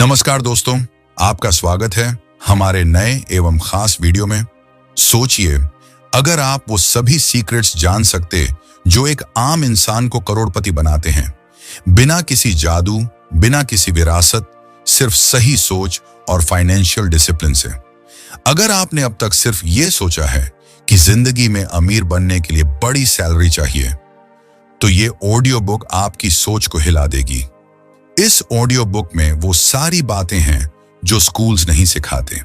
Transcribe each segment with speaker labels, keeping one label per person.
Speaker 1: नमस्कार दोस्तों, आपका स्वागत है हमारे नए एवं खास वीडियो में। सोचिए, अगर आप वो सभी सीक्रेट्स जान सकते जो एक आम इंसान को करोड़पति बनाते हैं, बिना किसी जादू, बिना किसी विरासत, सिर्फ सही सोच और फाइनेंशियल डिसिप्लिन से। अगर आपने अब तक सिर्फ ये सोचा है कि जिंदगी में अमीर बनने के लिए बड़ी सैलरी चाहिए, तो ये ऑडियो बुक आपकी सोच को हिला देगी। इस ऑडियो बुक में वो सारी बातें हैं जो स्कूल्स नहीं सिखाते।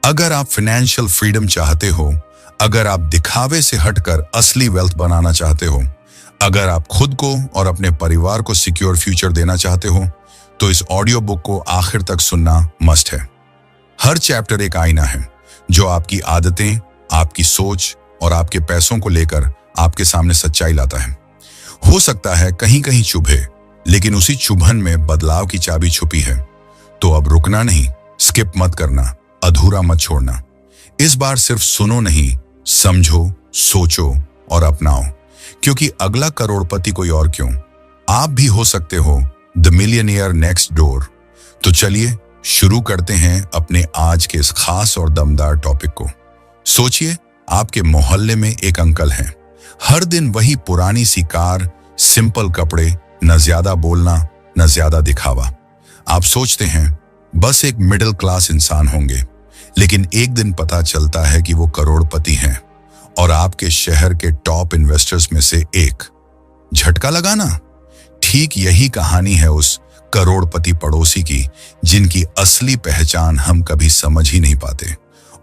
Speaker 1: अगर आप फाइनेंशियल फ्रीडम चाहते हो, अगर आप दिखावे से हटकर असली वेल्थ बनाना चाहते हो, अगर आप खुद को और अपने परिवार को सिक्योर फ्यूचर देना चाहते हो, तो इस ऑडियो बुक को आखिर तक सुनना मस्ट है। हर चैप्टर एक आईना है जो आपकी आदतें, आपकी सोच और आपके पैसों को लेकर आपके सामने सच्चाई लाता है। हो सकता है कहीं कहीं चुभे, लेकिन उसी चुभन में बदलाव की चाबी छुपी है। तो अब रुकना नहीं, स्किप मत करना, अधूरा मत छोड़ना। इस बार सिर्फ सुनो नहीं, समझो, सोचो और अपनाओ, क्योंकि अगला करोड़पति कोई और क्यों, आप भी हो सकते हो द मिलियनियर नेक्स्ट डोर। तो चलिए शुरू करते हैं अपने आज के इस खास और दमदार टॉपिक को। सोचिए, आपके मोहल्ले में एक अंकल हैं। हर दिन वही पुरानी सी कार, सिंपल कपड़े, न ज्यादा बोलना, न ज्यादा दिखावा। आप सोचते हैं बस एक मिडिल क्लास इंसान होंगे, लेकिन एक दिन पता चलता है कि वो करोड़पति हैं और आपके शहर के टॉप इन्वेस्टर्स में से एक। झटका लगाना? ठीक यही कहानी है उस करोड़पति पड़ोसी की, जिनकी असली पहचान हम कभी समझ ही नहीं पाते।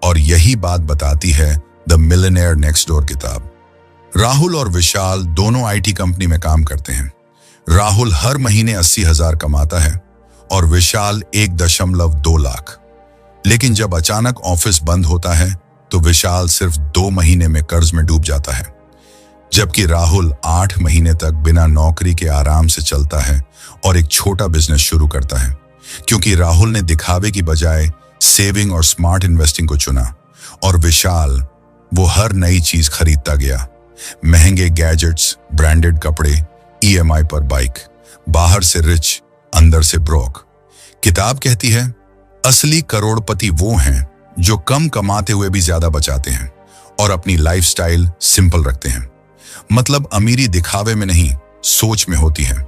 Speaker 1: और यही बात बताती है द मिलियनेयर नेक्स्ट डोर किताब। राहुल और विशाल दोनों आईटी कंपनी में काम करते हैं। राहुल हर महीने 80,000 कमाता है और विशाल 1.2 लाख। लेकिन जब अचानक ऑफिस बंद होता है तो विशाल सिर्फ 2 महीने में कर्ज में डूब जाता है, जबकि राहुल 8 महीने तक बिना नौकरी के आराम से चलता है और एक छोटा बिजनेस शुरू करता है। क्योंकि राहुल ने दिखावे की बजाय सेविंग और स्मार्ट इन्वेस्टिंग को चुना, और विशाल वो हर नई चीज खरीदता गया। महंगे गैजेट्स, ब्रांडेड कपड़े, ईएमआई पर बाइक। बाहर से रिच, अंदर से ब्रोक। किताब कहती है असली करोड़पति वो हैं जो कम कमाते हुए भी ज्यादा बचाते हैं और अपनी लाइफस्टाइल सिंपल रखते हैं। मतलब अमीरी दिखावे में नहीं, सोच में होती है।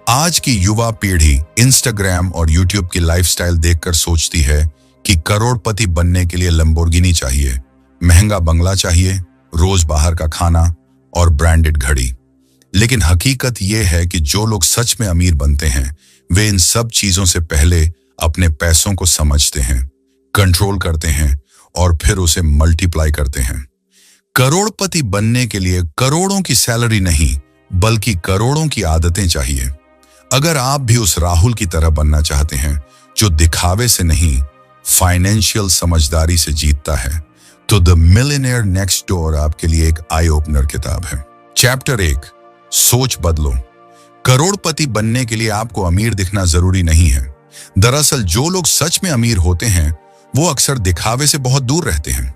Speaker 1: आज की युवा पीढ़ी इंस्टाग्राम और यूट्यूब की लाइफस्टाइल देखकर सोचती है कि करोड़पति बनने के लिए लंबोर्गिनी चाहिए, महंगा बंगला चाहिए, रोज बाहर का खाना और ब्रांडेड घड़ी। लेकिन हकीकत यह है कि जो लोग सच में अमीर बनते हैं, वे इन सब चीजों से पहले अपने पैसों को समझते हैं, कंट्रोल करते हैं और फिर उसे मल्टीप्लाई करते हैं। करोड़पति बनने के लिए करोड़ों की सैलरी नहीं, बल्कि करोड़ों की आदतें चाहिए। अगर आप भी उस राहुल की तरह बनना चाहते हैं जो दिखावे से नहीं, फाइनेंशियल समझदारी से जीतता है, तो द मिलियनेयर नेक्स्ट डोर आपके लिए एक आई ओपनर किताब है। चैप्टर 1, सोच बदलो। करोड़पति बनने के लिए आपको अमीर दिखना जरूरी नहीं है। दरअसल जो लोग सच में अमीर होते हैं, वो अक्सर दिखावे से बहुत दूर रहते हैं।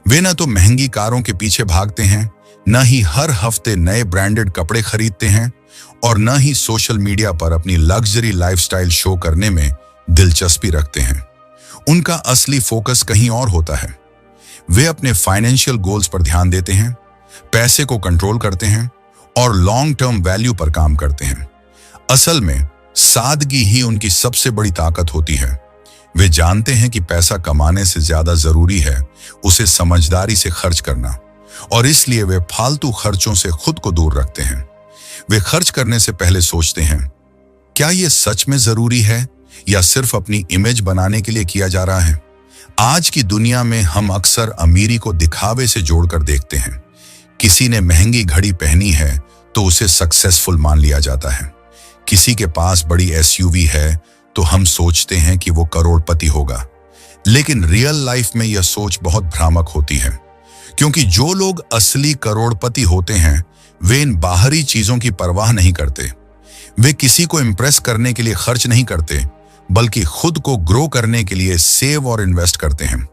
Speaker 1: वे न तो महंगी कारों के पीछे भागते हैं, न ही हर हफ्ते नए ब्रांडेड कपड़े खरीदते हैं, और न ही सोशल मीडिया पर अपनी लग्जरी लाइफस्टाइल शो करने में दिलचस्पी रखते हैं। उनका असली फोकस कहीं और होता है। वे अपने फाइनेंशियल गोल्स पर ध्यान देते हैं, पैसे को कंट्रोल करते हैं और लॉन्ग टर्म वैल्यू पर काम करते हैं। असल में सादगी ही उनकी सबसे बड़ी ताकत होती है। वे जानते हैं कि पैसा कमाने से ज्यादा जरूरी है उसे समझदारी से खर्च करना, और इसलिए वे फालतू खर्चों से खुद को दूर रखते हैं। वे खर्च करने से पहले सोचते हैं, क्या यह सच में जरूरी है या सिर्फ अपनी इमेज बनाने के लिए किया जा रहा है। आज की दुनिया में हम अक्सर अमीरी को दिखावे से जोड़कर देखते हैं। किसी ने महंगी घड़ी पहनी है तो उसे सक्सेसफुल मान लिया जाता है। किसी के पास बड़ी एसयूवी है तो हम सोचते हैं कि वो करोड़पति होगा। लेकिन रियल लाइफ में यह सोच बहुत भ्रामक होती है, क्योंकि जो लोग असली करोड़पति होते हैं, वे इन बाहरी चीजों की परवाह नहीं करते। वे किसी को इम्प्रेस करने के लिए खर्च नहीं करते, बल्कि खुद को ग्रो करने के लिए सेव और इन्वेस्ट करते हैं।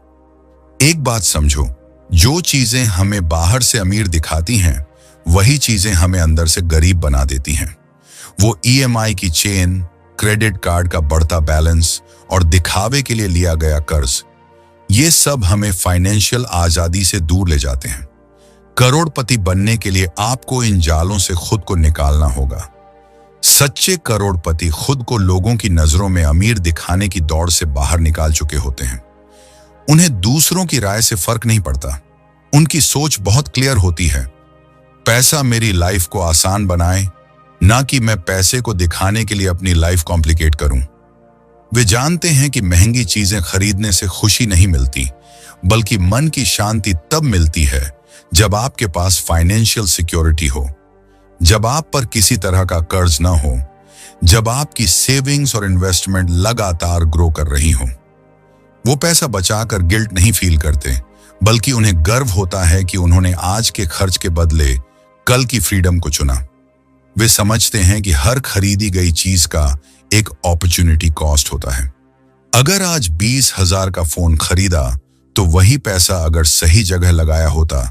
Speaker 1: एक बात समझो, जो चीजें हमें बाहर से अमीर दिखाती हैं, वही चीजें हमें अंदर से गरीब बना देती हैं। वो ईएमआई की चेन, क्रेडिट कार्ड का बढ़ता बैलेंस और दिखावे के लिए लिया गया कर्ज, ये सब हमें फाइनेंशियल आजादी से दूर ले जाते हैं। करोड़पति बनने के लिए आपको इन जालों से खुद को निकालना होगा। सच्चे करोड़पति खुद को लोगों की नजरों में अमीर दिखाने की दौड़ से बाहर निकाल चुके होते हैं। उन्हें दूसरों की राय से फर्क नहीं पड़ता। उनकी सोच बहुत क्लियर होती है, पैसा मेरी लाइफ को आसान बनाए, ना कि मैं पैसे को दिखाने के लिए अपनी लाइफ कॉम्प्लिकेट करूं। वे जानते हैं कि महंगी चीजें खरीदने से खुशी नहीं मिलती, बल्कि मन की शांति तब मिलती है जब आपके पास फाइनेंशियल सिक्योरिटी हो, जब आप पर किसी तरह का कर्ज ना हो, जब आपकी सेविंग्स और इन्वेस्टमेंट लगातार ग्रो कर रही हो। वो पैसा बचाकर गिल्ट नहीं फील करते, बल्कि उन्हें गर्व होता है कि उन्होंने आज के खर्च के बदले कल की फ्रीडम को चुना। वे समझते हैं कि हर खरीदी गई चीज का एक अपॉर्चुनिटी कॉस्ट होता है। अगर आज 20,000 का फोन खरीदा तो वही पैसा अगर सही जगह लगाया होता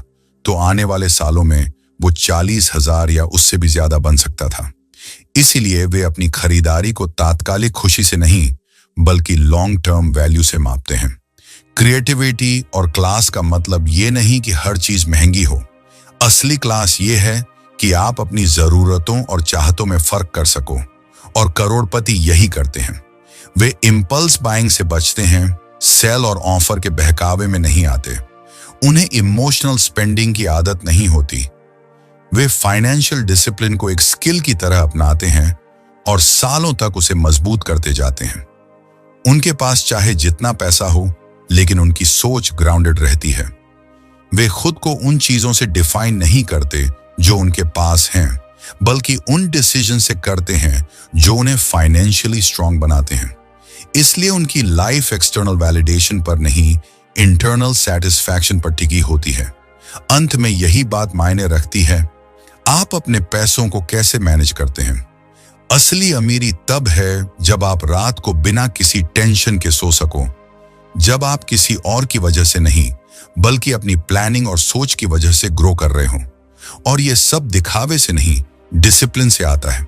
Speaker 1: तो आने वाले सालों में वो 40,000 या उससे भी ज्यादा बन सकता था। इसीलिए वे अपनी खरीदारी को तात्कालिक खुशी से नहीं, बल्कि लॉन्ग टर्म वैल्यू से मापते हैं। क्रिएटिविटी और क्लास का मतलब ये नहीं कि हर चीज महंगी हो। असली क्लास ये है कि आप अपनी जरूरतों और चाहतों में फर्क कर सको, और करोड़पति यही करते हैं। वे इंपल्स बाइंग से बचते हैं, सेल और ऑफर के बहकावे में नहीं आते। उन्हें इमोशनल स्पेंडिंग की आदत नहीं होती। वे फाइनेंशियल डिसिप्लिन को एक स्किल की तरह अपनाते हैं और सालों तक उसे मजबूत करते जाते हैं। उनके पास चाहे जितना पैसा हो, लेकिन उनकी सोच ग्राउंडेड रहती है। वे खुद को उन चीजों से डिफाइन नहीं करते जो उनके पास हैं, बल्कि उन डिसीजन से करते हैं जो उन्हें फाइनेंशियली स्ट्रांग बनाते हैं। इसलिए उनकी लाइफ एक्सटर्नल वैलिडेशन पर नहीं, इंटरनल सेटिस्फैक्शन पर टिकी होती है। अंत में यही बात मायने रखती है, आप अपने पैसों को कैसे मैनेज करते हैं। असली अमीरी तब है जब आप रात को बिना किसी टेंशन के सो सको, जब आप किसी और की वजह से नहीं, बल्कि अपनी प्लानिंग और सोच की वजह से ग्रो कर रहे हो। और ये सब दिखावे से नहीं, डिसिप्लिन से आता है।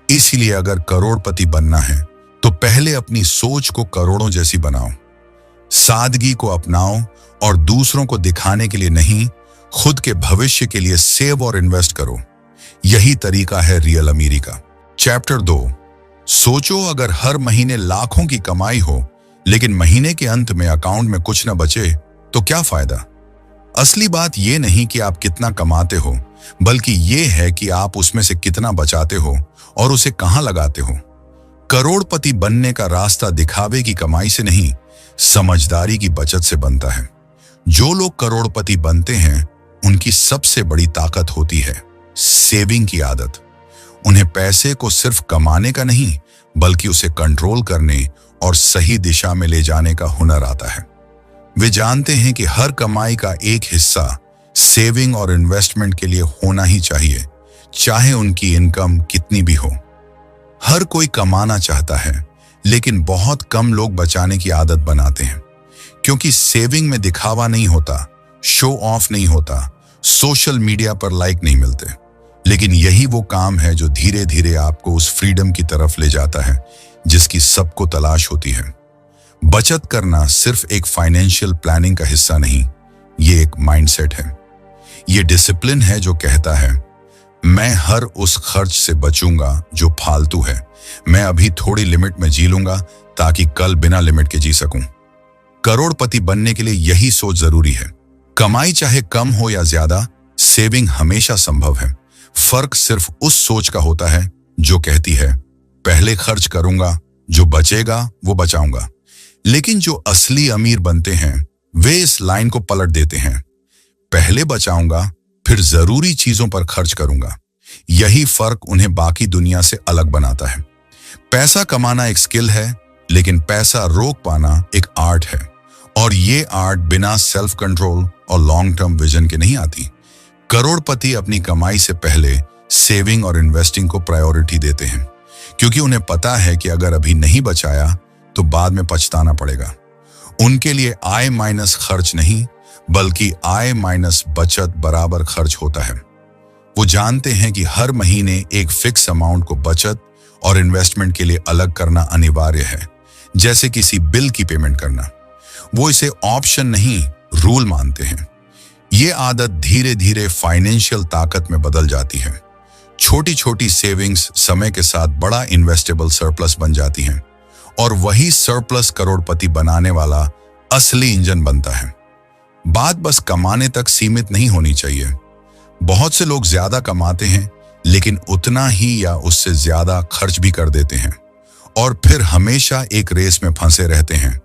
Speaker 1: इसीलिए अगर करोड़पति बनना है तो पहले अपनी सोच को करोड़ों जैसी बनाओ, सादगी को अपनाओ और दूसरों को दिखाने के लिए नहीं, खुद के भविष्य के लिए सेव और इन्वेस्ट करो। यही तरीका है रियल अमीरी का। चैप्टर 2। सोचो, अगर हर महीने लाखों की कमाई हो लेकिन महीने के अंत में अकाउंट में कुछ न बचे तो क्या फायदा। असली बात यह नहीं कि आप कितना कमाते हो, बल्कि यह है कि आप उसमें से कितना बचाते हो और उसे कहां लगाते हो। करोड़पति बनने का रास्ता दिखावे की कमाई से नहीं, समझदारी की बचत से बनता है। जो लोग करोड़पति बनते हैं उनकी सबसे बड़ी ताकत होती है सेविंग की आदत। उन्हें पैसे को सिर्फ कमाने का नहीं, बल्कि उसे कंट्रोल करने और सही दिशा में ले जाने का हुनर आता है। वे जानते हैं कि हर कमाई का एक हिस्सा सेविंग और इन्वेस्टमेंट के लिए होना ही चाहिए, चाहे उनकी इनकम कितनी भी हो। हर कोई कमाना चाहता है, लेकिन बहुत कम लोग बचाने की आदत बनाते हैं, क्योंकि सेविंग में दिखावा नहीं होता, शो ऑफ नहीं होता, सोशल मीडिया पर लाइक नहीं मिलते। लेकिन यही वो काम है जो धीरे धीरे आपको उस फ्रीडम की तरफ ले जाता है जिसकी सबको तलाश होती है। बचत करना सिर्फ एक फाइनेंशियल प्लानिंग का हिस्सा नहीं, ये एक माइंडसेट है। ये डिसिप्लिन है जो कहता है, मैं हर उस खर्च से बचूंगा जो फालतू है। मैं अभी थोड़ी लिमिट में जी लूंगा ताकि कल बिना लिमिट के जी सकूं। करोड़पति बनने के लिए यही सोच जरूरी है। कमाई चाहे कम हो या ज्यादा, सेविंग हमेशा संभव है। फर्क सिर्फ उस सोच का होता है जो कहती है, पहले खर्च करूंगा, जो बचेगा वो बचाऊंगा। लेकिन जो असली अमीर बनते हैं वे इस लाइन को पलट देते हैं, पहले बचाऊंगा, फिर जरूरी चीजों पर खर्च करूंगा। यही फर्क उन्हें बाकी दुनिया से अलग बनाता है। पैसा कमाना एक स्किल है, लेकिन पैसा रोक पाना एक आर्ट है। और ये आर्ट बिना सेल्फ कंट्रोल और लॉन्ग टर्म विजन के नहीं आती। करोड़पति अपनी कमाई से पहले सेविंग और इन्वेस्टिंग को प्रायोरिटी देते हैं, क्योंकि उन्हें पता है कि अगर अभी नहीं बचाया तो बाद में पछताना पड़ेगा। उनके लिए आय माइनस खर्च नहीं, बल्कि आय माइनस बचत बराबर खर्च होता है। वो जानते हैं कि हर महीने एक फिक्स अमाउंट को बचत और इन्वेस्टमेंट के लिए अलग करना अनिवार्य है, जैसे किसी बिल की पेमेंट करना। वो इसे ऑप्शन नहीं, रूल मानते हैं। ये आदत धीरे धीरे फाइनेंशियल ताकत में बदल जाती है। छोटी छोटी सेविंग्स समय के साथ बड़ा इन्वेस्टेबल सरप्लस बन जाती हैं और वही सरप्लस करोड़पति बनाने वाला असली इंजन बनता है। बात बस कमाने तक सीमित नहीं होनी चाहिए। बहुत से लोग ज्यादा कमाते हैं लेकिन उतना ही या उससे ज्यादा खर्च भी कर देते हैं और फिर हमेशा एक रेस में फंसे रहते हैं।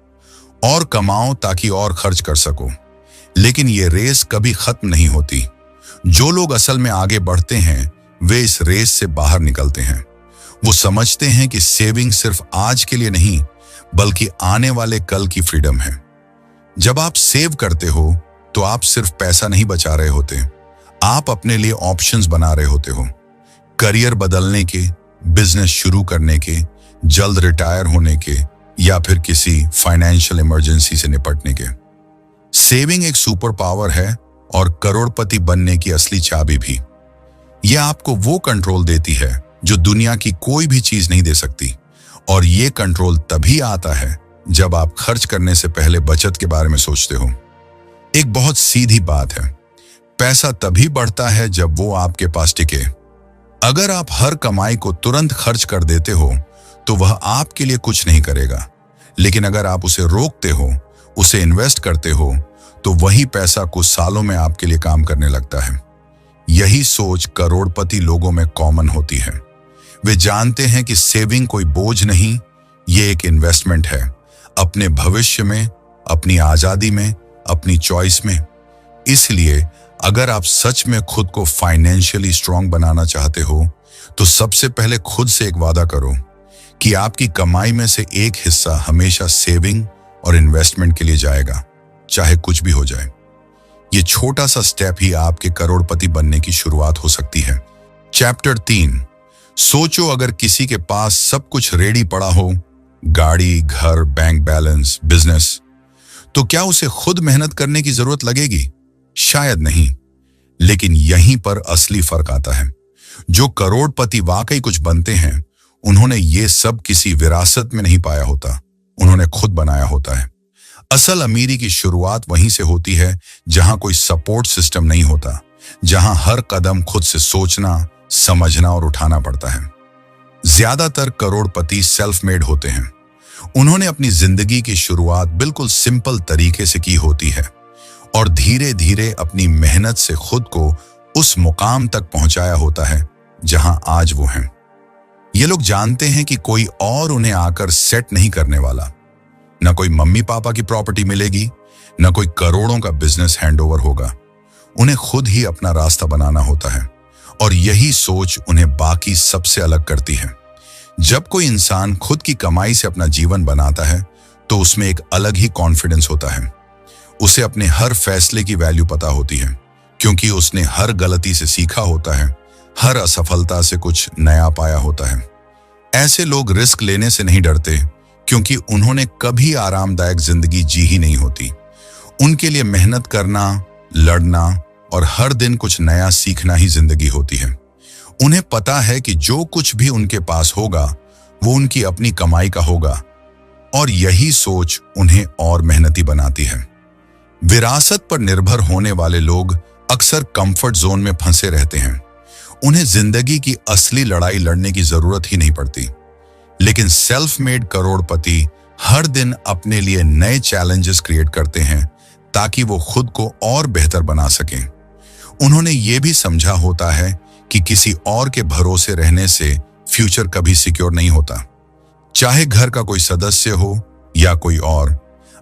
Speaker 1: और कमाओ ताकि और खर्च कर सको, लेकिन ये रेस कभी खत्म नहीं होती। जो लोग असल में आगे बढ़ते हैं वे इस रेस से बाहर निकलते हैं। वो समझते हैं कि सेविंग सिर्फ आज के लिए नहीं बल्कि आने वाले कल की फ्रीडम है। जब आप सेव करते हो तो आप सिर्फ पैसा नहीं बचा रहे होते, आप अपने लिए ऑप्शंस बना रहे होते हो। करियर बदलने के, बिजनेस शुरू करने के, जल्द रिटायर होने के या फिर किसी फाइनेंशियल इमरजेंसी से निपटने के। सेविंग एक सुपर पावर है और करोड़पति बनने की असली चाबी भी। यह आपको वो कंट्रोल देती है जो दुनिया की कोई भी चीज नहीं दे सकती। और ये कंट्रोल तभी आता है जब आप खर्च करने से पहले बचत के बारे में सोचते हो। एक बहुत सीधी बात है, पैसा तभी बढ़ता है जब वो आपके पास टिके। अगर आप हर कमाई को तुरंत खर्च कर देते हो तो वह आपके लिए कुछ नहीं करेगा, लेकिन अगर आप उसे रोकते हो, उसे इन्वेस्ट करते हो, तो वही पैसा कुछ सालों में आपके लिए काम करने लगता है। यही सोच करोड़पति लोगों में कॉमन होती है। वे जानते हैं कि सेविंग कोई बोझ नहीं, ये एक इन्वेस्टमेंट है अपने भविष्य में, अपनी आजादी में, अपनी चॉइस में। इसलिए अगर आप सच में खुद को फाइनेंशियली स्ट्रांग बनाना चाहते हो तो सबसे पहले खुद से एक वादा करो कि आपकी कमाई में से एक हिस्सा हमेशा सेविंग और इन्वेस्टमेंट के लिए जाएगा, चाहे कुछ भी हो जाए। ये छोटा सा स्टेप ही आपके करोड़पति बनने की शुरुआत हो सकती है। चैप्टर 3। सोचो अगर किसी के पास सब कुछ रेडी पड़ा हो, गाड़ी, घर, बैंक बैलेंस, बिजनेस, तो क्या उसे खुद मेहनत करने की जरूरत लगेगी? शायद नहीं। लेकिन यहीं पर असली फर्क आता है। जो करोड़पति वाकई कुछ बनते हैं उन्होंने ये सब किसी विरासत में नहीं पाया होता, उन्होंने खुद बनाया होता है। असल अमीरी की शुरुआत वहीं से होती है जहां कोई सपोर्ट सिस्टम नहीं होता, जहां हर कदम खुद से सोचना, समझना और उठाना पड़ता है। ज्यादातर करोड़पति सेल्फ मेड होते हैं। उन्होंने अपनी जिंदगी की शुरुआत बिल्कुल सिंपल तरीके से की होती है और धीरे धीरे अपनी मेहनत से खुद को उस मुकाम तक पहुंचाया होता है जहां आज वो हैं। ये लोग जानते हैं कि कोई और उन्हें आकर सेट नहीं करने वाला। न कोई मम्मी पापा की प्रॉपर्टी मिलेगी, न कोई करोड़ों का बिजनेस हैंडओवर होगा। उन्हें खुद ही अपना रास्ता बनाना होता है और यही सोच उन्हें बाकी सबसे अलग करती है। जब कोई इंसान खुद की कमाई से अपना जीवन बनाता है तो उसमें एक अलग ही कॉन्फिडेंस होता है। उसे अपने हर फैसले की वैल्यू पता होती है क्योंकि उसने हर गलती से सीखा होता है, हर असफलता से कुछ नया पाया होता है। ऐसे लोग रिस्क लेने से नहीं डरते क्योंकि उन्होंने कभी आरामदायक जिंदगी जी ही नहीं होती। उनके लिए मेहनत करना, लड़ना और हर दिन कुछ नया सीखना ही जिंदगी होती है। उन्हें पता है कि जो कुछ भी उनके पास होगा वो उनकी अपनी कमाई का होगा और यही सोच उन्हें और मेहनती बनाती है। विरासत पर निर्भर होने वाले लोग अक्सर कंफर्ट जोन में फंसे रहते हैं। उन्हें जिंदगी की असली लड़ाई लड़ने की जरूरत ही नहीं पड़ती। लेकिन सेल्फ मेड करोड़पति हर दिन अपने लिए नए चैलेंजेस क्रिएट करते हैं ताकि वो खुद को और बेहतर बना सकें। उन्होंने ये भी समझा होता है कि किसी और के भरोसे रहने से फ्यूचर कभी सिक्योर नहीं होता, चाहे घर का कोई सदस्य हो या कोई और।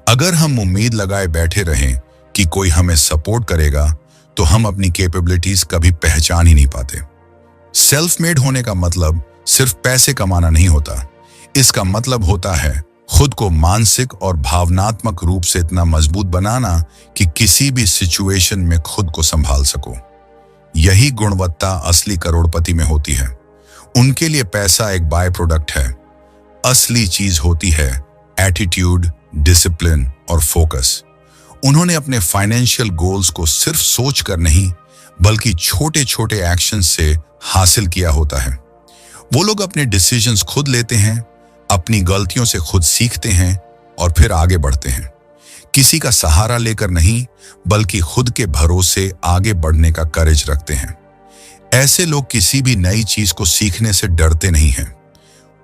Speaker 1: अगर हम उम्मीद लगाए बैठे रहें कि कोई हमें सपोर्ट करेगा तो हम अपनी कैपेबिलिटीज कभी पहचान ही नहीं पाते। सेल्फ मेड होने का मतलब सिर्फ पैसे कमाना नहीं होता। इसका मतलब होता है खुद को मानसिक और भावनात्मक रूप से इतना मजबूत बनाना कि किसी भी सिचुएशन में खुद को संभाल सको। यही गुणवत्ता असली करोड़पति में होती है। उनके लिए पैसा एक बाय प्रोडक्ट है, असली चीज होती है एटीट्यूड, डिसिप्लिन और फोकस। उन्होंने अपने फाइनेंशियल गोल्स को सिर्फ सोच कर नहीं बल्कि छोटे छोटे एक्शन से हासिल किया होता है। वो लोग अपने डिसीजंस खुद लेते हैं, अपनी गलतियों से खुद सीखते हैं और फिर आगे बढ़ते हैं। किसी का सहारा लेकर नहीं, बल्कि खुद के भरोसे आगे बढ़ने का करेज रखते हैं। ऐसे लोग किसी भी नई चीज को सीखने से डरते नहीं हैं।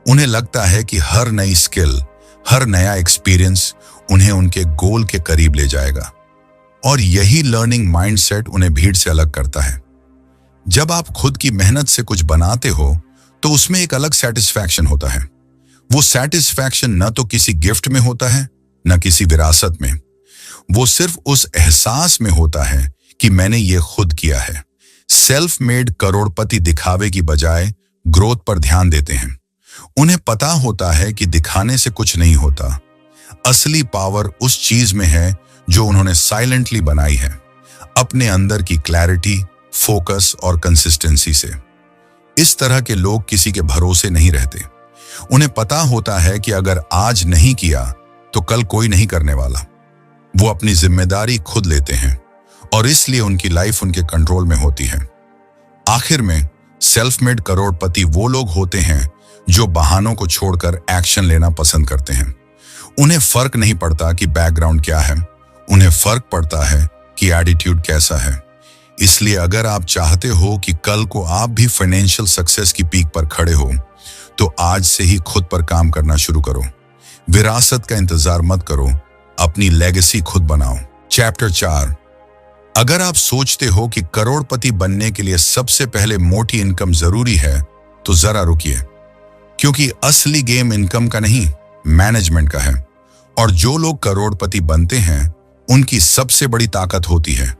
Speaker 1: उन्हें लगता है कि हर नई स्किल, हर नया एक्सपीरियंस उन्हें उनके गोल के करीब ले जाएगा। और यही लर्निंग माइंडसेट उन्हें भीड़ से अलग करता है। जब आप खुद की मेहनत से कुछ बनाते हो तो उसमें एक अलग सेटिस्फैक्शन होता है। वो सेटिस्फैक्शन न तो किसी गिफ्ट में होता है, न किसी विरासत में। वो सिर्फ उस एहसास में होता है कि मैंने ये खुद किया है। सेल्फ मेड करोड़पति दिखावे की बजाय ग्रोथ पर ध्यान देते हैं। उन्हें पता होता है कि दिखाने से कुछ नहीं होता। असली पावर उस चीज में है जो उन्होंने साइलेंटली बनाई है, अपने अंदर की क्लैरिटी, फोकस और कंसिस्टेंसी से। इस तरह के लोग किसी के भरोसे नहीं रहते। उन्हें पता होता है कि अगर आज नहीं किया तो कल कोई नहीं करने वाला। वो अपनी जिम्मेदारी खुद लेते हैं और इसलिए उनकी लाइफ उनके कंट्रोल में होती है। आखिर में सेल्फ मेड करोड़पति वो लोग होते हैं जो बहानों को छोड़कर एक्शन लेना पसंद करते हैं। उन्हें फर्क नहीं पड़ता कि बैकग्राउंड क्या है, उन्हें फर्क पड़ता है कि एटीट्यूड कैसा है। इसलिए अगर आप चाहते हो कि कल को आप भी फाइनेंशियल सक्सेस की पीक पर खड़े हो, तो आज से ही खुद पर काम करना शुरू करो। विरासत का इंतजार मत करो, अपनी लेगेसी खुद बनाओ। चैप्टर 4। अगर आप सोचते हो कि करोड़पति बनने के लिए सबसे पहले मोटी इनकम जरूरी है, तो जरा रुकिए, क्योंकि असली गेम इनकम का नहीं, मैनेजमेंट का है। और जो लोग करोड़पति बनते हैं, उनकी सबसे बड़ी ताकत होती है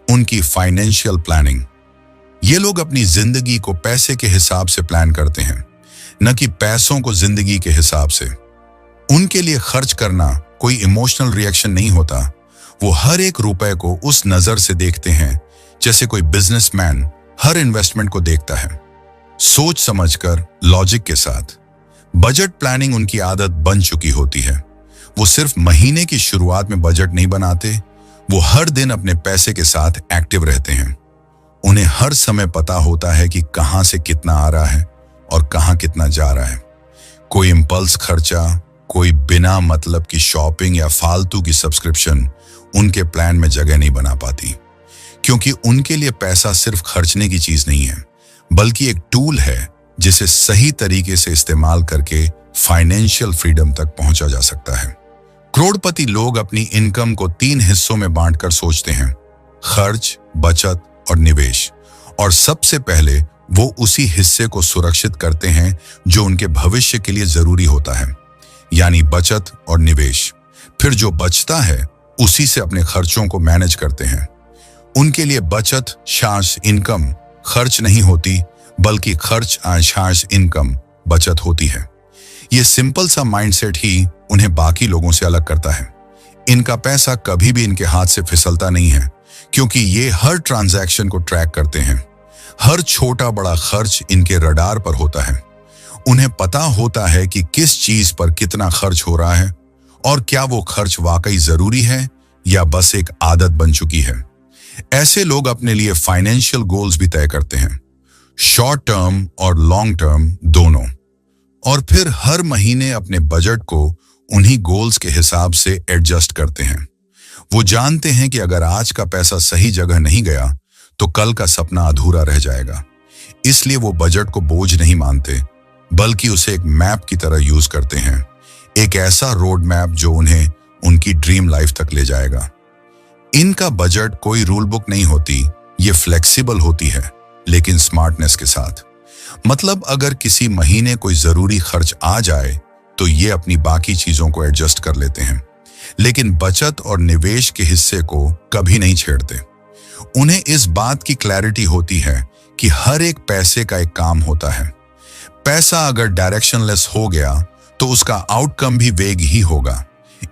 Speaker 1: उनकी फाइनेंशियल प्लानिंग। ये लोग अपनी जिंदगी को पैसे के हिसाब से प्लान करते हैं, न कि पैसों को जिंदगी के हिसाब से। उनके लिए खर्च करना कोई इमोशनल रिएक्शन नहीं होता। वो हर एक रुपए को उस नजर से देखते हैं जैसे कोई बिजनेसमैन हर इन्वेस्टमेंट को देखता है, सोच समझकर, लॉजिक के साथ। बजट प्लानिंग उनकी आदत बन चुकी होती है। वो सिर्फ महीने की शुरुआत में बजट नहीं बनाते, वो हर दिन अपने पैसे के साथ एक्टिव रहते हैं। उन्हें हर समय पता होता है कि कहां से कितना आ रहा है और कहां कितना जा रहा है। कोई इंपल्स खर्चा, कोई बिना मतलब की शॉपिंग या फालतू की सब्सक्रिप्शन उनके प्लान में जगह नहीं बना पाती, क्योंकि उनके लिए पैसा सिर्फ खर्चने की चीज नहीं है, बल्कि एक टूल है जिसे सही तरीके से इस्तेमाल करके फाइनेंशियल फ्रीडम तक पहुंचा जा सकता है। करोड़पति लोग अपनी इनकम को 3 हिस्सों में बांटकर सोचते हैं: खर्च, बचत और निवेश। और सबसे पहले वो उसी हिस्से को सुरक्षित करते हैं जो उनके भविष्य के लिए जरूरी होता है, यानी बचत और निवेश। फिर जो बचता है उसी से अपने खर्चों को मैनेज करते हैं। उनके लिए बचत / इनकम खर्च नहीं होती, बल्कि खर्च / इनकम बचत होती है। ये सिंपल सा माइंडसेट ही उन्हें बाकी लोगों से अलग करता है। इनका पैसा कभी भी इनके हाथ से फिसलता नहीं है, क्योंकि ये हर ट्रांजैक्शन को ट्रैक करते हैं। हर छोटा बड़ा खर्च इनके रडार पर होता है। उन्हें पता होता है कि किस चीज पर कितना खर्च हो रहा है और क्या वो खर्च वाकई जरूरी है या बस एक आदत बन चुकी है। ऐसे लोग अपने लिए फाइनेंशियल गोल्स भी तय करते हैं, शॉर्ट टर्म और लॉन्ग टर्म दोनों। और फिर हर महीने अपने बजट को उन्हीं गोल्स के हिसाब से एडजस्ट करते हैं। वो जानते हैं कि अगर आज का पैसा सही जगह नहीं गया तो कल का सपना अधूरा रह जाएगा। इसलिए वो बजट को बोझ नहीं मानते, बल्कि उसे एक मैप की तरह यूज करते हैं, एक ऐसा रोड मैप जो उन्हें उनकी ड्रीम लाइफ तक ले जाएगा। इनका बजट कोई रूल बुक नहीं होती, ये फ्लेक्सिबल होती है, लेकिन स्मार्टनेस के साथ। मतलब अगर किसी महीने कोई जरूरी खर्च आ जाए तो ये अपनी बाकी चीजों को एडजस्ट कर लेते हैं, लेकिन बचत और निवेश के हिस्से को कभी नहीं छेड़ते। उन्हें इस बात की क्लैरिटी होती है कि हर एक पैसे का एक काम होता है। पैसा अगर डायरेक्शनलेस हो गया तो उसका आउटकम भी वेग ही होगा।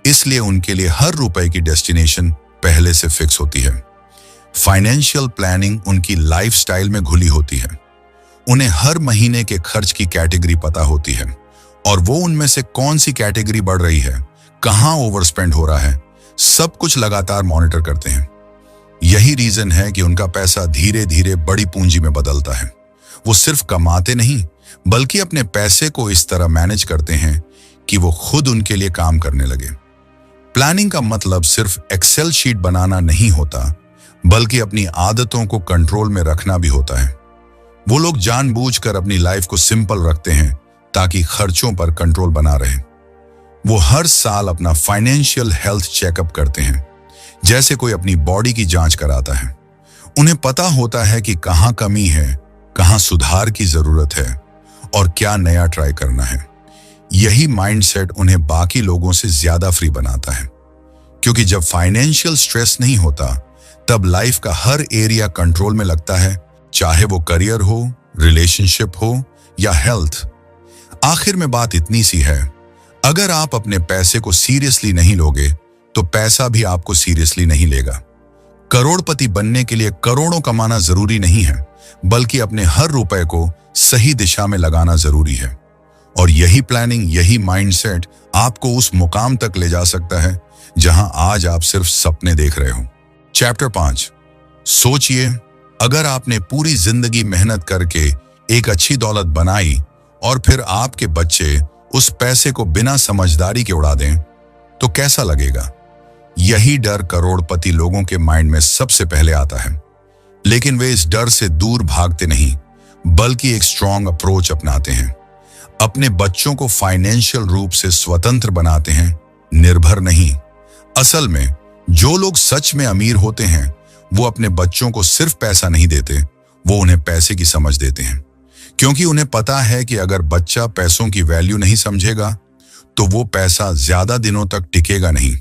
Speaker 1: इसलिए उनके लिए हर रुपए की डेस्टिनेशन पहले से फिक्स होती है। फाइनेंशियल प्लानिंग उनकी लाइफस्टाइल में घुली होती है। उन्हें हर महीने के खर्च की कैटेगरी पता होती है और वो उनमें से कौन सी कैटेगरी बढ़ रही है, कहां ओवरस्पेंड हो रहा है, सब कुछ लगातार मॉनिटर करते हैं। यही रीजन है कि उनका पैसा धीरे धीरे बड़ी पूंजी में बदलता है। वो सिर्फ कमाते नहीं, बल्कि अपने पैसे को इस तरह मैनेज करते हैं कि वो खुद उनके लिए काम करने लगे। प्लानिंग का मतलब सिर्फ एक्सेल शीट बनाना नहीं होता, बल्कि अपनी आदतों को कंट्रोल में रखना भी होता है। वो लोग जानबूझकर अपनी लाइफ को सिंपल रखते हैं ताकि खर्चों पर कंट्रोल बना रहे। वो हर साल अपना फाइनेंशियल हेल्थ चेकअप करते हैं, जैसे कोई अपनी बॉडी की जांच कराता है। उन्हें पता होता है कि कहाँ कमी है, कहाँ सुधार की जरूरत है और क्या नया ट्राई करना है। यही माइंडसेट उन्हें बाकी लोगों से ज्यादा फ्री बनाता है, क्योंकि जब फाइनेंशियल स्ट्रेस नहीं होता तब लाइफ का हर एरिया कंट्रोल में लगता है, चाहे वो करियर हो, रिलेशनशिप हो या हेल्थ। आखिर में बात इतनी सी है, अगर आप अपने पैसे को सीरियसली नहीं लोगे तो पैसा भी आपको सीरियसली नहीं लेगा। करोड़पति बनने के लिए करोड़ों कमाना जरूरी नहीं है, बल्कि अपने हर रुपए को सही दिशा में लगाना जरूरी है। और यही प्लानिंग, यही माइंडसेट आपको उस मुकाम तक ले जा सकता है जहां आज आप सिर्फ सपने देख रहे हो। चैप्टर 5। सोचिए, अगर आपने पूरी जिंदगी मेहनत करके एक अच्छी दौलत बनाई और फिर आपके बच्चे उस पैसे को बिना समझदारी के उड़ा दें, तो कैसा लगेगा? यही डर करोड़पति लोगों के माइंड में सबसे पहले आता है। लेकिन वे इस डर से दूर भागते नहीं, बल्कि एक स्ट्रॉन्ग अप्रोच अपनाते हैं। अपने बच्चों को फाइनेंशियल रूप से स्वतंत्र बनाते हैं, निर्भर नहीं। असल में जो लोग सच में अमीर होते हैं वो अपने बच्चों को सिर्फ पैसा नहीं देते, वो उन्हें पैसे की समझ देते हैं। क्योंकि उन्हें पता है कि अगर बच्चा पैसों की वैल्यू नहीं समझेगा तो वो पैसा ज्यादा दिनों तक टिकेगा नहीं।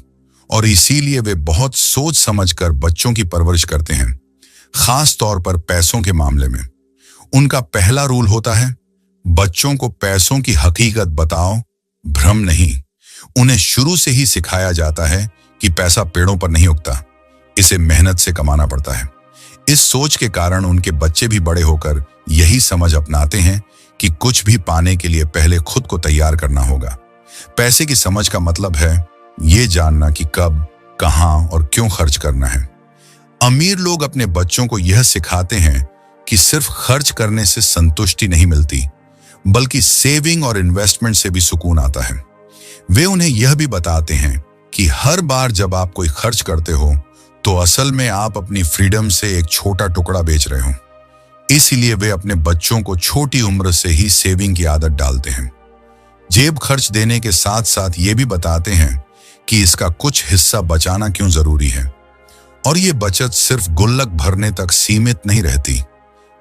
Speaker 1: और इसीलिए वे बहुत सोच समझकर बच्चों की परवरिश करते हैं, खास तौर पर पैसों के मामले में। उनका पहला रूल होता है, बच्चों को पैसों की हकीकत बताओ, भ्रम नहीं। उन्हें शुरू से ही सिखाया जाता है कि पैसा पेड़ों पर नहीं उगता, इसे मेहनत से कमाना पड़ता है। इस सोच के कारण उनके बच्चे भी बड़े होकर यही समझ अपनाते हैं कि कुछ भी पाने के लिए पहले खुद को तैयार करना होगा। पैसे की समझ का मतलब है ये जानना कि कब, कहां और क्यों खर्च करना है। अमीर लोग अपने बच्चों को यह सिखाते हैं कि सिर्फ खर्च करने से संतुष्टि नहीं मिलती, बल्कि सेविंग और इन्वेस्टमेंट से भी सुकून आता है। वे उन्हें यह भी बताते हैं कि हर बार जब आप कोई खर्च करते हो तो असल में आप अपनी फ्रीडम से एक छोटा टुकड़ा बेच रहे हो। इसलिए वे अपने बच्चों को छोटी उम्र से ही सेविंग की आदत डालते हैं। जेब खर्च देने के साथ साथ ये भी बताते हैं कि इसका कुछ हिस्सा बचाना क्यों जरूरी है। और ये बचत सिर्फ गुल्लक भरने तक सीमित नहीं रहती,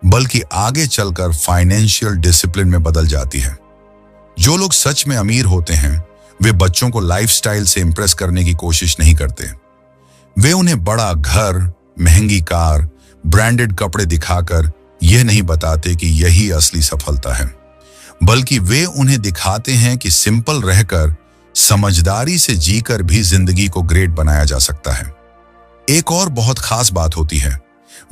Speaker 1: बल्कि आगे चलकर फाइनेंशियल डिसिप्लिन में बदल जाती है। जो लोग सच में अमीर होते हैं वे बच्चों को लाइफस्टाइल से इंप्रेस करने की कोशिश नहीं करते। वे उन्हें बड़ा घर, महंगी कार, ब्रांडेड कपड़े दिखाकर यह नहीं बताते कि यही असली सफलता है, बल्कि वे उन्हें दिखाते हैं कि सिंपल रहकर, समझदारी से जीकर भी जिंदगी को ग्रेट बनाया जा सकता है। एक और बहुत खास बात होती है,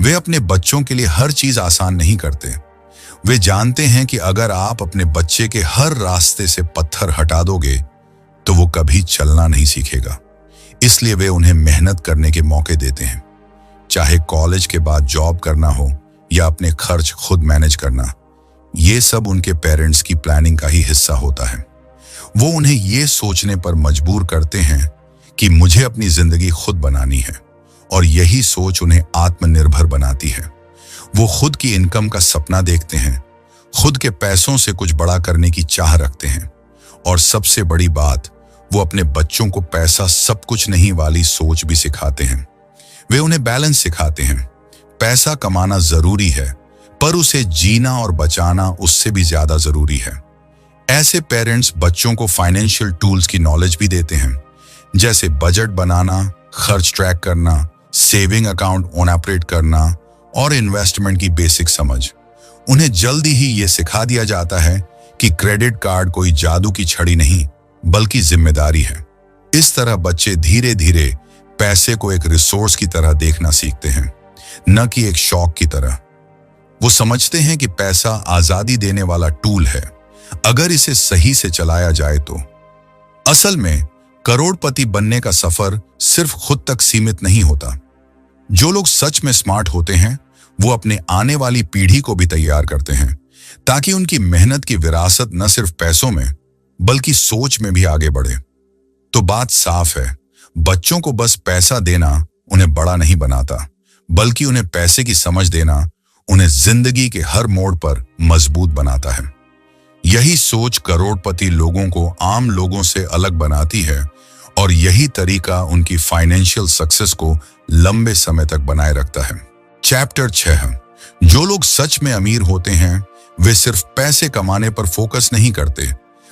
Speaker 1: वे अपने बच्चों के लिए हर चीज आसान नहीं करते। वे जानते हैं कि अगर आप अपने बच्चे के हर रास्ते से पत्थर हटा दोगे तो वो कभी चलना नहीं सीखेगा। इसलिए वे उन्हें मेहनत करने के मौके देते हैं, चाहे कॉलेज के बाद जॉब करना हो या अपने खर्च खुद मैनेज करना। ये सब उनके पेरेंट्स की प्लानिंग का ही हिस्सा होता है। वो उन्हें ये सोचने पर मजबूर करते हैं कि मुझे अपनी जिंदगी खुद बनानी है, और यही सोच उन्हें आत्मनिर्भर बनाती है। वो खुद की इनकम का सपना देखते हैं, खुद के पैसों से कुछ बड़ा करने की चाह रखते हैं, और सबसे बड़ी बात, वो अपने बच्चों को पैसा सब कुछ नहीं वाली सोच भी सिखाते हैं। वे उन्हें बैलेंस सिखाते हैं। पैसा कमाना जरूरी है, पर उसे जीना और बचाना उससे भी ज्यादा जरूरी है। ऐसे पेरेंट्स बच्चों को फाइनेंशियल टूल्स की नॉलेज भी देते हैं, जैसे बजट बनाना, खर्च ट्रैक करना, सेविंग अकाउंट ऑपरेट करना और इन्वेस्टमेंट की बेसिक समझ। उन्हें जल्दी ही ये सिखा दिया जाता है कि क्रेडिट कार्ड कोई जादू की छड़ी नहीं, बल्कि जिम्मेदारी है। इस तरह बच्चे धीरे धीरे पैसे को एक रिसोर्स की तरह देखना सीखते हैं, न कि एक शौक की तरह। वो समझते हैं कि पैसा आजादी देने वाला टूल है, अगर इसे सही से चलाया जाए तो। असल में करोड़पति बनने का सफर सिर्फ खुद तक सीमित नहीं होता। जो लोग सच में स्मार्ट होते हैं वो अपने आने वाली पीढ़ी को भी तैयार करते हैं ताकि उनकी मेहनत की विरासत न सिर्फ पैसों में बल्कि सोच में भी आगे बढ़े। तो बात साफ है, बच्चों को बस पैसा देना उन्हें बड़ा नहीं बनाता, बल्कि उन्हें पैसे की समझ देना उन्हें जिंदगी के हर मोड़ पर मजबूत बनाता है। यही सोच करोड़पति लोगों को आम लोगों से अलग बनाती है और यही तरीका उनकी फाइनेंशियल सक्सेस को लंबे समय तक बनाए रखता है। चैप्टर 6। जो लोग सच में अमीर होते हैं वे सिर्फ पैसे कमाने पर फोकस नहीं करते,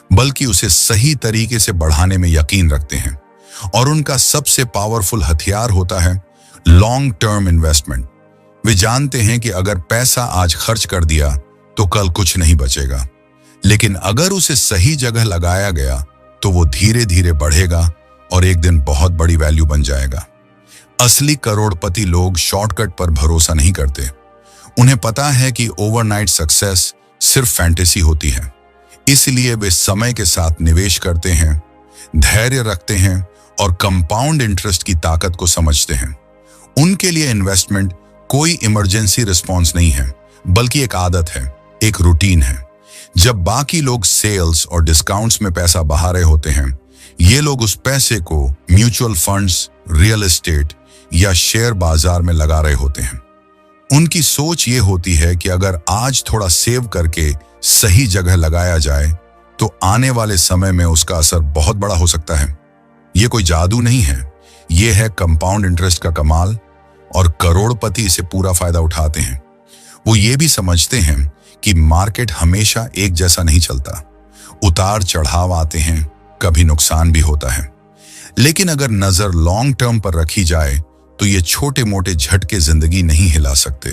Speaker 1: बल्कि उसे सही तरीके से बढ़ाने में यकीन रखते हैं। और उनका सबसे पावरफुल हथियार होता है लॉन्ग टर्म इन्वेस्टमेंट। वे जानते हैं कि अगर पैसा आज खर्च कर दिया तो कल कुछ नहीं बचेगा, लेकिन अगर उसे सही जगह लगाया गया तो वो धीरे धीरे बढ़ेगा और एक दिन बहुत बड़ी वैल्यू बन जाएगा। असली करोड़पति लोग शॉर्टकट पर भरोसा नहीं करते। उन्हें पता है कि ओवरनाइट सक्सेस सिर्फ फैंटेसी होती है, इसलिए वे समय के साथ निवेश करते हैं, धैर्य रखते हैं और कंपाउंड इंटरेस्ट की ताकत को समझते हैं। उनके लिए इन्वेस्टमेंट कोई इमरजेंसी रिस्पॉन्स नहीं है, बल्कि एक आदत है, एक रूटीन है। जब बाकी लोग सेल्स और डिस्काउंट्स में पैसा बहा रहे होते हैं, ये लोग उस पैसे को म्यूचुअल फंड्स, रियल एस्टेट या शेयर बाजार में लगा रहे होते हैं। उनकी सोच ये होती है कि अगर आज थोड़ा सेव करके सही जगह लगाया जाए तो आने वाले समय में उसका असर बहुत बड़ा हो सकता है। ये कोई जादू नहीं है, ये है कंपाउंड इंटरेस्ट का कमाल, और करोड़पति इसे पूरा फायदा उठाते हैं। वो ये भी समझते हैं कि मार्केट हमेशा एक जैसा नहीं चलता, उतार चढ़ाव आते हैं, कभी नुकसान भी होता है। लेकिन अगर नजर लॉन्ग टर्म पर रखी जाए तो ये छोटे मोटे झटके जिंदगी नहीं हिला सकते।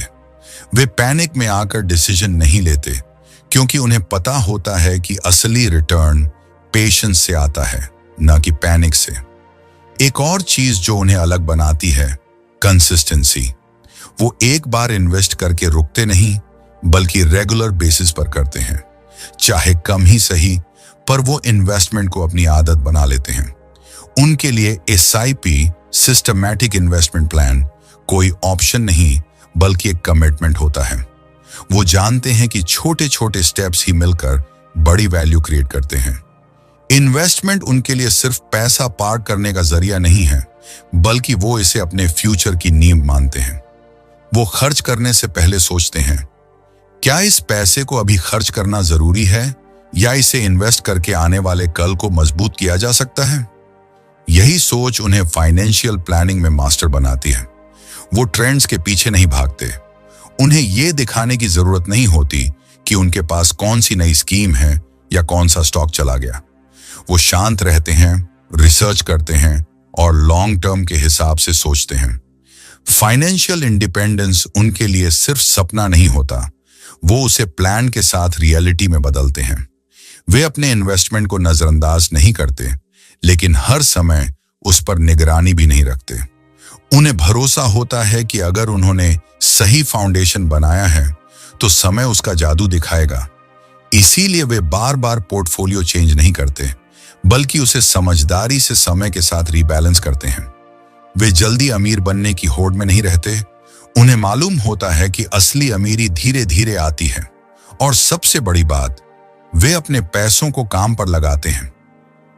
Speaker 1: वे पैनिक में आकर डिसीजन नहीं लेते, क्योंकि उन्हें पता होता है कि असली रिटर्न पेशेंस से आता है, न कि पैनिक से। एक और चीज जो उन्हें अलग बनाती है, कंसिस्टेंसी। वो एक बार इन्वेस्ट करके रुकते नहीं, बल्कि रेगुलर बेसिस पर करते हैं, चाहे कम ही सही, पर वो इन्वेस्टमेंट को अपनी आदत बना लेते हैं। उनके लिए एसआईपी, सिस्टमैटिक इन्वेस्टमेंट प्लान, कोई ऑप्शन नहीं बल्कि एक कमिटमेंट होता है। वो जानते हैं कि छोटे छोटे स्टेप्स ही मिलकर बड़ी वैल्यू क्रिएट करते हैं। इन्वेस्टमेंट उनके लिए सिर्फ पैसा पार करने का जरिया नहीं है, बल्कि वो इसे अपने फ्यूचर की नींव मानते हैं। वो खर्च करने से पहले सोचते हैं, क्या इस पैसे को अभी खर्च करना जरूरी है या इसे इन्वेस्ट करके आने वाले कल को मजबूत किया जा सकता है। यही सोच उन्हें फाइनेंशियल प्लानिंग में मास्टर बनाती है। वो ट्रेंड्स के पीछे नहीं भागते। उन्हें यह दिखाने की जरूरत नहीं होती कि उनके पास कौन सी नई स्कीम है या कौन सा स्टॉक चला गया। वो शांत रहते हैं, रिसर्च करते हैं और लॉन्ग टर्म के हिसाब से सोचते हैं। फाइनेंशियल इंडिपेंडेंस उनके लिए सिर्फ सपना नहीं होता, वो उसे प्लान के साथ रियलिटी में बदलते हैं। वे अपने इन्वेस्टमेंट को नजरअंदाज नहीं करते, लेकिन हर समय उस पर निगरानी भी नहीं रखते। उन्हें भरोसा होता है कि अगर उन्होंने सही फाउंडेशन बनाया है तो समय उसका जादू दिखाएगा। इसीलिए वे बार बार पोर्टफोलियो चेंज नहीं करते, बल्कि उसे समझदारी से समय के साथ रीबैलेंस करते हैं। वे जल्दी अमीर बनने की होड़ में नहीं रहते। उन्हें मालूम होता है कि असली अमीरी धीरे धीरे आती है, और सबसे बड़ी बात, वे अपने पैसों को काम पर लगाते हैं।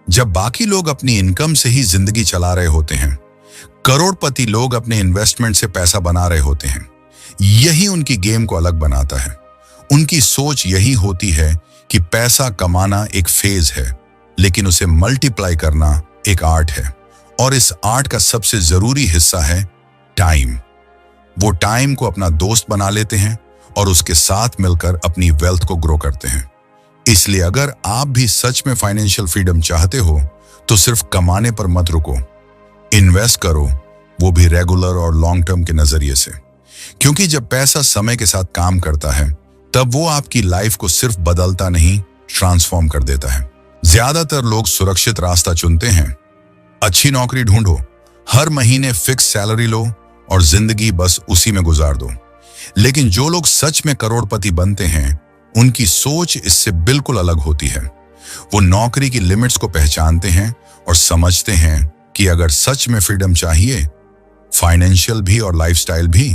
Speaker 1: जब बाकी लोग अपनी इनकम से ही जिंदगी चला रहे होते हैं, करोड़पति लोग अपने इन्वेस्टमेंट से पैसा बना रहे होते हैं। यही उनकी गेम को अलग बनाता है। उनकी सोच यही होती है कि पैसा कमाना एक फेज है, लेकिन उसे मल्टीप्लाई करना एक आर्ट है, और इस आर्ट का सबसे जरूरी हिस्सा है टाइम। वो टाइम को अपना दोस्त बना लेते हैं और उसके साथ मिलकर अपनी वेल्थ को ग्रो करते हैं। इसलिए अगर आप भी सच में फाइनेंशियल फ्रीडम चाहते हो तो सिर्फ कमाने पर मत रुको, इन्वेस्ट करो, वो भी रेगुलर और लॉन्ग टर्म के नजरिए से। क्योंकि जब पैसा समय के साथ काम करता है, तब वो आपकी लाइफ को सिर्फ बदलता नहीं, ट्रांसफॉर्म कर देता है। ज्यादातर लोग सुरक्षित रास्ता चुनते हैं। अच्छी नौकरी ढूंढो, हर महीने फिक्स सैलरी लो और जिंदगी बस उसी में गुजार दो। लेकिन जो लोग सच में करोड़पति बनते हैं, उनकी सोच इससे बिल्कुल अलग होती है। वो नौकरी की लिमिट्स को पहचानते हैं और समझते हैं कि अगर सच में फ्रीडम चाहिए, फाइनेंशियल भी और लाइफस्टाइल भी,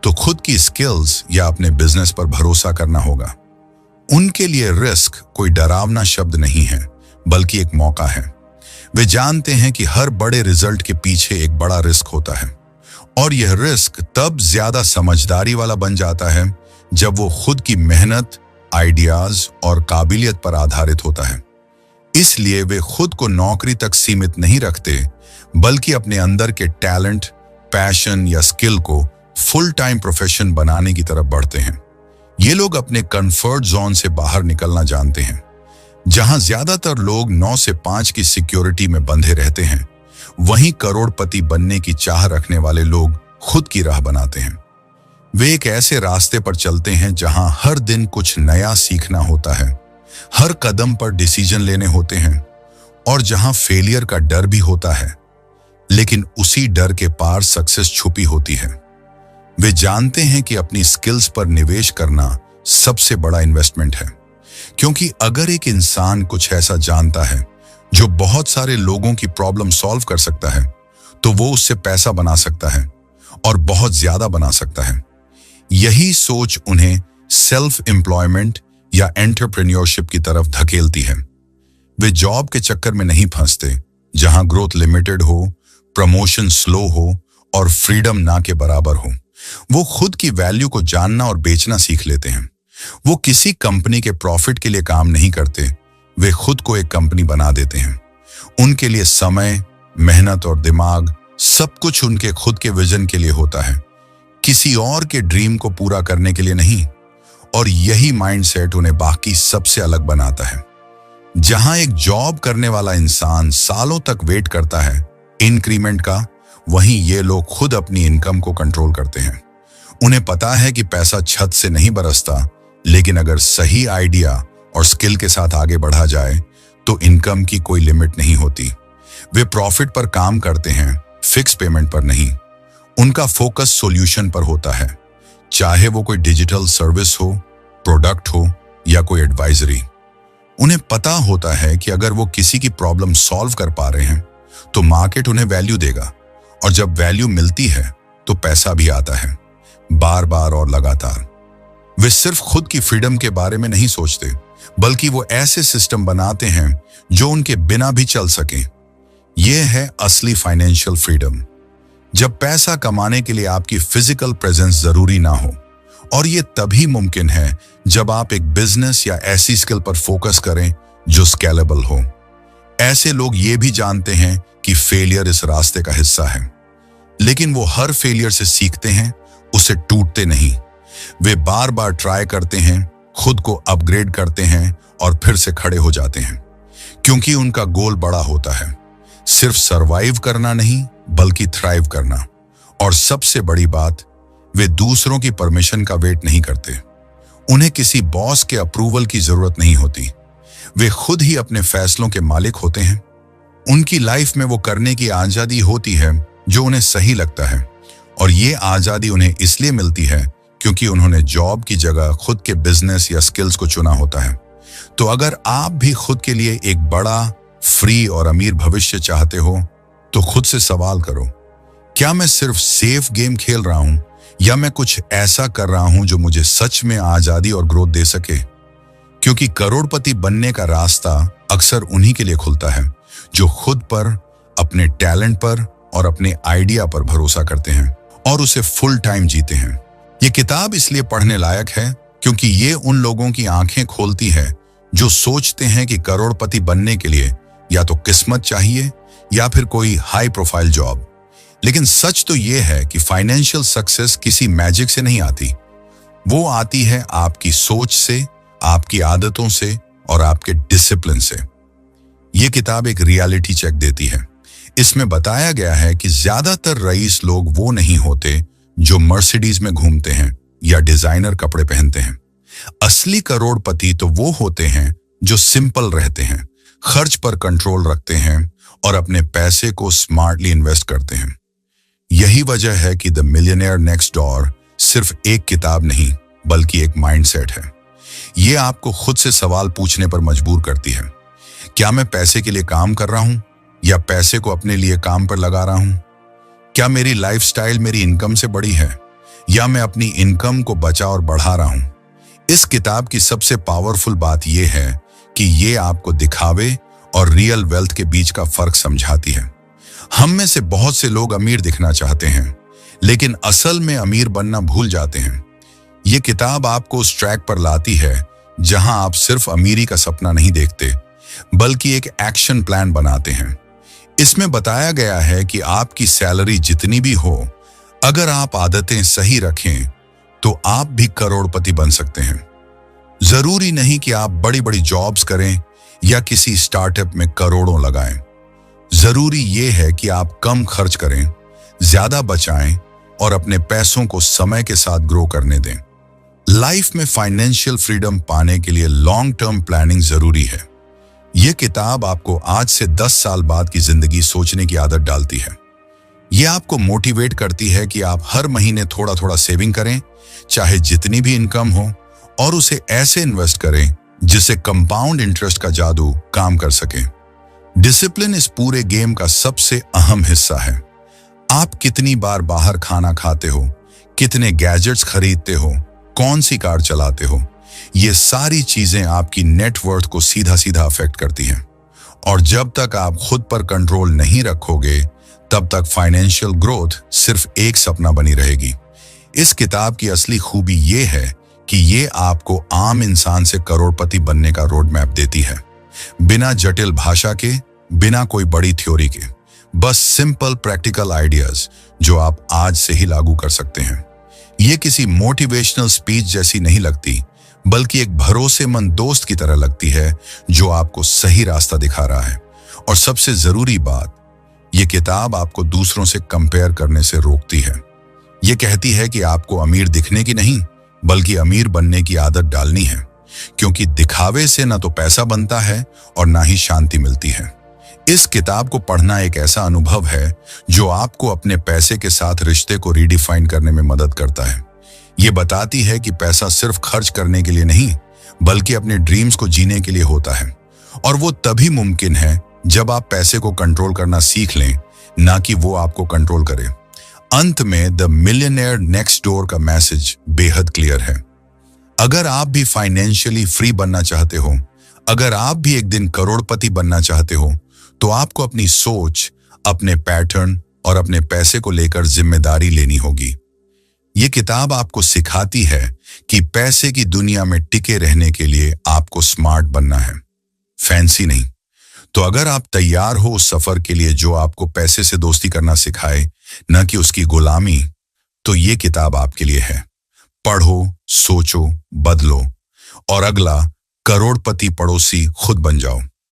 Speaker 1: तो खुद की स्किल्स या अपने बिजनेस पर भरोसा करना होगा। उनके लिए रिस्क कोई डरावना शब्द नहीं है, बल्कि एक मौका है। वे जानते हैं कि हर बड़े रिजल्ट के पीछे एक बड़ा रिस्क होता है, और यह रिस्क तब ज्यादा समझदारी वाला बन जाता है जब वो खुद की मेहनत, आइडियाज और काबिलियत पर आधारित होता है। इसलिए वे खुद को नौकरी तक सीमित नहीं रखते, बल्कि अपने अंदर के टैलेंट, पैशन या स्किल को फुल टाइम प्रोफेशन बनाने की तरफ बढ़ते हैं। ये लोग अपने कंफर्ट जोन से बाहर निकलना जानते हैं। जहां ज्यादातर लोग 9 से 5 की सिक्योरिटी में बंधे रहते हैं, वहीं करोड़पति बनने की चाह रखने वाले लोग खुद की राह बनाते हैं। वे एक ऐसे रास्ते पर चलते हैं जहां हर दिन कुछ नया सीखना होता है, हर कदम पर डिसीजन लेने होते हैं, और जहां फेलियर का डर भी होता है, लेकिन उसी डर के पार सक्सेस छुपी होती है। वे जानते हैं कि अपनी स्किल्स पर निवेश करना सबसे बड़ा इन्वेस्टमेंट है, क्योंकि अगर एक इंसान कुछ ऐसा जानता है जो बहुत सारे लोगों की प्रॉब्लम सॉल्व कर सकता है, तो वो उससे पैसा बना सकता है, और बहुत ज्यादा बना सकता है। यही सोच उन्हें सेल्फ एम्प्लॉयमेंट या एंटरप्रेन्योरशिप की तरफ धकेलती है। वे जॉब के चक्कर में नहीं फंसते जहां ग्रोथ लिमिटेड हो, प्रमोशन स्लो हो और फ्रीडम ना के बराबर हो। वो खुद की वैल्यू को जानना और बेचना सीख लेते हैं। वो किसी कंपनी के प्रॉफिट के लिए काम नहीं करते, वे खुद को एक कंपनी बना देते हैं। उनके लिए समय, मेहनत और दिमाग सब कुछ उनके खुद के विजन के लिए होता है, किसी और के ड्रीम को पूरा करने के लिए नहीं। और यही माइंडसेट उन्हें बाकी सबसे अलग बनाता है। जहां एक जॉब करने वाला इंसान सालों तक वेट करता है इंक्रीमेंट का, वहीं ये लोग खुद अपनी इनकम को कंट्रोल करते हैं। उन्हें पता है कि पैसा छत से नहीं बरसता, लेकिन अगर सही आइडिया और स्किल के साथ आगे बढ़ा जाए तो इनकम की कोई लिमिट नहीं होती। वे प्रॉफिट पर काम करते हैं, फिक्स पेमेंट पर नहीं। उनका फोकस सॉल्यूशन पर होता है, चाहे वो कोई डिजिटल सर्विस हो, प्रोडक्ट हो या कोई एडवाइजरी। उन्हें पता होता है कि अगर वो किसी की प्रॉब्लम सॉल्व कर पा रहे हैं तो मार्केट उन्हें वैल्यू देगा, और जब वैल्यू मिलती है तो पैसा भी आता है, बार बार और लगातार। वे सिर्फ खुद की फ्रीडम के बारे में नहीं सोचते, बल्कि वो ऐसे सिस्टम बनाते हैं जो उनके बिना भी चल सके। यह है असली फाइनेंशियल फ्रीडम, जब पैसा कमाने के लिए आपकी फिजिकल प्रेजेंस जरूरी ना हो। और ये तभी मुमकिन है जब आप एक बिजनेस या ऐसी स्किल पर फोकस करें जो स्केलेबल हो। ऐसे लोग ये भी जानते हैं कि फेलियर इस रास्ते का हिस्सा है, लेकिन वो हर फेलियर से सीखते हैं, उसे टूटते नहीं। वे बार बार ट्राई करते हैं, खुद को अपग्रेड करते हैं और फिर से खड़े हो जाते हैं, क्योंकि उनका गोल बड़ा होता है, सिर्फ सरवाइव करना नहीं बल्कि थ्राइव करना। और सबसे बड़ी बात, वे दूसरों की परमिशन का वेट नहीं करते। उन्हें किसी बॉस के अप्रूवल की जरूरत नहीं होती। वे खुद ही अपने फैसलों के मालिक होते हैं। उनकी लाइफ में वो करने की आजादी होती है जो उन्हें सही लगता है, और ये आजादी उन्हें इसलिए मिलती है क्योंकि उन्होंने जॉब की जगह खुद के बिजनेस या स्किल्स को चुना होता है। तो अगर आप भी खुद के लिए एक बड़ा, फ्री और अमीर भविष्य चाहते हो, तो खुद से सवाल करो, क्या मैं सिर्फ सेफ गेम खेल रहा हूं, या मैं कुछ ऐसा कर रहा हूं जो मुझे सच में आजादी और ग्रोथ दे सके? क्योंकि करोड़पति बनने का रास्ता अक्सर उन्हीं के लिए खुलता है जो खुद पर, अपने टैलेंट पर और अपने आइडिया पर भरोसा करते हैं और उसे फुल टाइम जीते हैं। ये किताब इसलिए पढ़ने लायक है क्योंकि ये उन लोगों की आंखें खोलती है जो सोचते हैं कि करोड़पति बनने के लिए या तो किस्मत चाहिए या फिर कोई हाई प्रोफाइल जॉब। लेकिन सच तो ये है कि फाइनेंशियल सक्सेस किसी मैजिक से नहीं आती। वो आती है आपकी सोच से, आपकी आदतों से और आपके डिसिप्लिन से। ये किताब एक रियलिटी चेक देती है। इसमें बताया गया है कि ज्यादातर रईस लोग वो नहीं होते जो मर्सिडीज में घूमते हैं या डिजाइनर कपड़े पहनते हैं। असली करोड़पति तो वो होते हैं जो सिंपल रहते हैं, खर्च पर कंट्रोल रखते हैं और अपने पैसे को स्मार्टली इन्वेस्ट करते हैं। यही वजह है कि द मिलियनेयर नेक्स्ट डोर सिर्फ एक किताब नहीं बल्कि एक माइंडसेट है। ये आपको खुद से सवाल पूछने पर मजबूर करती है, क्या मैं पैसे के लिए काम कर रहा हूं या पैसे को अपने लिए काम पर लगा रहा हूं? क्या मेरी लाइफस्टाइल मेरी इनकम से बड़ी है या मैं अपनी इनकम को बचा और बढ़ा रहा हूं? इस किताब की सबसे पावरफुल बात यह है कि ये आपको दिखावे और रियल वेल्थ के बीच का फर्क समझाती है। हम में से बहुत से लोग अमीर दिखना चाहते हैं, लेकिन असल में अमीर बनना भूल जाते हैं। ये किताब आपको उस ट्रैक पर लाती है जहां आप सिर्फ अमीरी का सपना नहीं देखते, बल्कि एक एक्शन प्लान बनाते हैं। इसमें बताया गया है कि आपकी सैलरी जितनी भी हो, अगर आप आदतें सही रखें तो आप भी करोड़पति बन सकते हैं। जरूरी नहीं कि आप बड़ी बड़ी जॉब्स करें या किसी स्टार्टअप में करोड़ों लगाएं। जरूरी यह है कि आप कम खर्च करें, ज्यादा बचाएं और अपने पैसों को समय के साथ ग्रो करने दें। लाइफ में फाइनेंशियल फ्रीडम पाने के लिए लॉन्ग टर्म प्लानिंग जरूरी है। यह किताब आपको आज से 10 साल बाद की जिंदगी सोचने की आदत डालती है। यह आपको मोटिवेट करती है कि आप हर महीने थोड़ा थोड़ा सेविंग करें, चाहे जितनी भी इनकम हो, और उसे ऐसे इन्वेस्ट करें जिससे कंपाउंड इंटरेस्ट का जादू काम कर सके। डिसिप्लिन इस पूरे गेम का सबसे अहम हिस्सा है। आप कितनी बार बाहर खाना खाते हो, कितने गैजेट्स खरीदते हो, कौन सी कार चलाते हो, ये सारी चीजें आपकी नेटवर्थ को सीधा सीधा अफेक्ट करती हैं। और जब तक आप खुद पर कंट्रोल नहीं रखोगे, तब तक फाइनेंशियल ग्रोथ सिर्फ एक सपना बनी रहेगी। इस किताब की असली खूबी ये है कि ये आपको आम इंसान से करोड़पति बनने का रोड मैप देती है, बिना जटिल भाषा के, बिना कोई बड़ी थ्योरी के। बस सिंपल प्रैक्टिकल आइडियाज जो आप आज से ही लागू कर सकते हैं। ये किसी मोटिवेशनल स्पीच जैसी नहीं लगती, बल्कि एक भरोसेमंद दोस्त की तरह लगती है जो आपको सही रास्ता दिखा रहा है। और सबसे जरूरी बात, ये किताब आपको दूसरों से कंपेयर करने से रोकती है। ये कहती है कि आपको अमीर दिखने की नहीं, बल्कि अमीर बनने की आदत डालनी है, क्योंकि दिखावे से ना तो पैसा बनता है और ना ही शांति मिलती है। इस किताब को पढ़ना एक ऐसा अनुभव है जो आपको अपने पैसे के साथ रिश्ते को रीडिफाइन करने में मदद करता है। ये बताती है कि पैसा सिर्फ खर्च करने के लिए नहीं, बल्कि अपने ड्रीम्स को जीने के लिए होता है। और वो तभी मुमकिन है जब आप पैसे को कंट्रोल करना सीख लें, ना कि वो आपको कंट्रोल करे। अंत में द मिलियनेयर नेक्स्ट डोर का मैसेज बेहद क्लियर है। अगर आप भी फाइनेंशियली फ्री बनना चाहते हो, अगर आप भी एक दिन करोड़पति बनना चाहते हो, तो आपको अपनी सोच, अपने पैटर्न और अपने पैसे को लेकर जिम्मेदारी लेनी होगी। ये किताब आपको सिखाती है कि पैसे की दुनिया में टिके रहने के लिए आपको स्मार्ट बनना है, फैंसी नहीं। तो अगर आप तैयार हो उस सफर के लिए जो आपको पैसे से दोस्ती करना सिखाए, न कि उसकी गुलामी, तो ये किताब आपके लिए है। पढ़ो, सोचो, बदलो और अगला करोड़पति पड़ोसी खुद बन जाओ।